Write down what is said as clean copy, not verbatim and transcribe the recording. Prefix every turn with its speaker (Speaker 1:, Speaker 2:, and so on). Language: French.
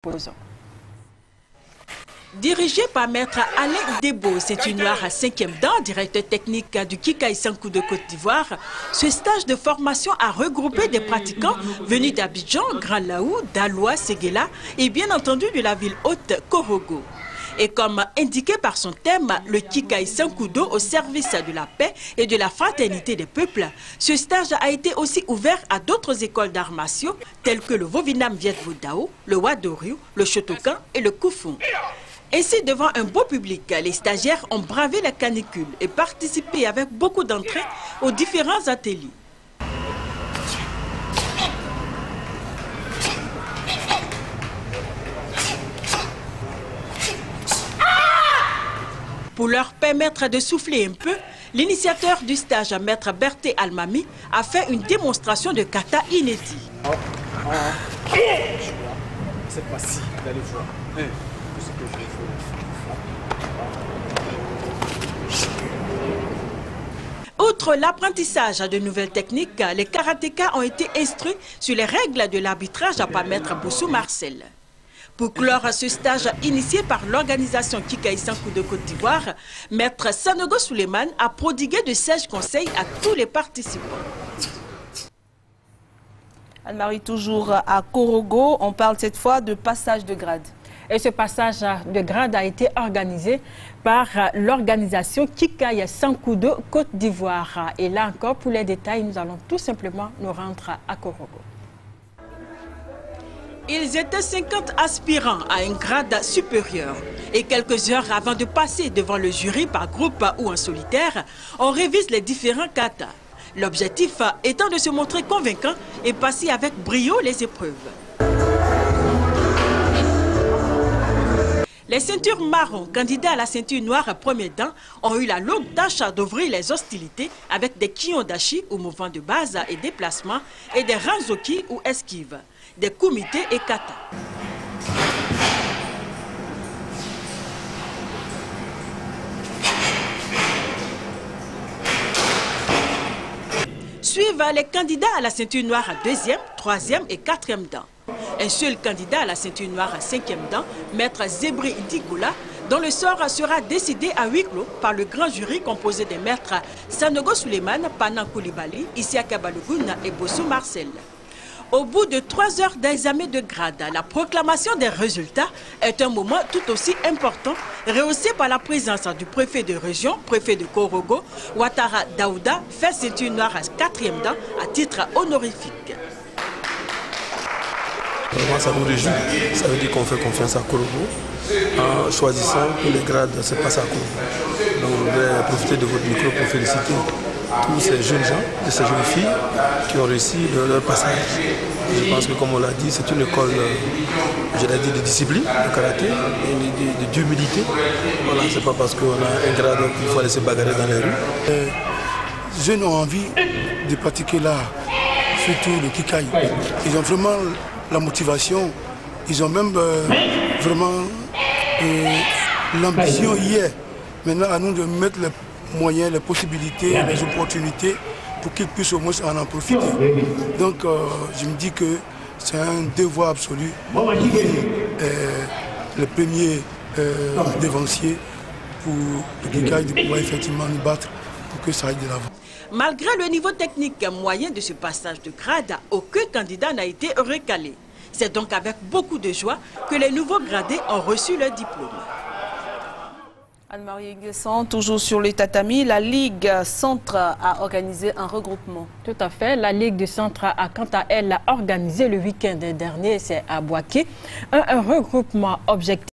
Speaker 1: opposants.
Speaker 2: Dirigé par Maître Alain Debo, c'est une noire à 5e dan, directeur technique du Kikaï Sankou de Côte d'Ivoire. Ce stage de formation a regroupé des pratiquants venus d'Abidjan, Grand Laou, d'Aloua, Séguéla et bien entendu de la ville haute Korogo. Et comme indiqué par son thème, le Kikaï Sankoudo au service de la paix et de la fraternité des peuples, ce stage a été aussi ouvert à d'autres écoles d'arts martiaux telles que le Vovinam Viet Vo Dao, le Wadoriu, le Shotokan et le Koufoun. Ainsi, devant un beau public, les stagiaires ont bravé la canicule et participé avec beaucoup d'entrain aux différents ateliers. Pour leur permettre de souffler un peu, l'initiateur du stage, Maître Berté Almami, a fait une démonstration de kata inédit.
Speaker 3: C'est pas si, d'aller voir.
Speaker 2: Outre l'apprentissage de nouvelles techniques, les karatékas ont été instruits sur les règles de l'arbitrage par Maître Boussou Marcel. Pour clore ce stage initié par l'organisation Kikaï Sankou de Côte d'Ivoire, Maître Sanogo Souleymane a prodigué de sages conseils à tous les participants.
Speaker 1: Anne-Marie, toujours à Korogo, on parle cette fois de passage de grade.
Speaker 4: Et ce passage de grade a été organisé par l'organisation Kikaï Sankou de Côte d'Ivoire. Et là encore, pour les détails, nous allons tout simplement nous rendre à Korogo.
Speaker 2: Ils étaient 50 aspirants à un grade supérieur. Et quelques heures avant de passer devant le jury par groupe ou en solitaire, on révise les différents katas. L'objectif étant de se montrer convaincant et passer avec brio les épreuves. Les ceintures marron, candidats à la ceinture noire premier dan, ont eu la longue tâche d'ouvrir les hostilités avec des kiyondashi ou mouvements de base et déplacement et des ranzoki ou esquives, des kumite et kata. Suivent les candidats à la ceinture noire à 2e, 3e et 4e dan. Un seul candidat à la ceinture noire à 5e dan, Maître Zebri Digoula, dont le sort sera décidé à huis clos par le grand jury composé des maîtres Sanogo Souleymane, Panan Koulibaly, Isiaka Balogun et Boussou Marcel. Au bout de 3 heures d'examen de grade, la proclamation des résultats est un moment tout aussi important, rehaussé par la présence du préfet de région, préfet de Korogo, Ouattara Daouda, fait ceinture noire à 4e dan à titre honorifique.
Speaker 5: Vraiment, ça nous réjouit. Ça veut dire qu'on fait confiance à Korogo en choisissant que les grades se passent à Korogo. Donc, je voudrais profiter de votre micro pour féliciter tous ces jeunes gens, et ces jeunes filles qui ont réussi leur passage. Je pense que, comme on l'a dit, c'est une école, je l'ai dit, de discipline, de karaté, et d'humilité. Voilà, c'est pas parce qu'on a un grade qu'il faut aller se bagarrer dans les rues.
Speaker 6: Les jeunes ont envie de pratiquer l'art, surtout le Kikaï. Ils ont vraiment la motivation, ils ont même vraiment l'ambition hier. Maintenant, à nous de mettre les moyens, les possibilités, les opportunités pour qu'ils puissent au moins en profiter. Donc, je me dis que c'est un devoir absolu. Le premier dévancier pour le Kikaï de pouvoir effectivement nous battre pour que ça aille de l'avant.
Speaker 2: Malgré le niveau technique moyen de ce passage de grade, aucun candidat n'a été recalé. C'est donc avec beaucoup de joie que les nouveaux gradés ont reçu leur diplôme.
Speaker 1: Anne-Marie Nguessan, toujours sur les tatamis, la Ligue Centre a organisé un regroupement.
Speaker 4: Tout à fait. La Ligue du Centre a quant à elle organisé le week-end dernier, c'est à Boaké, un regroupement objectif.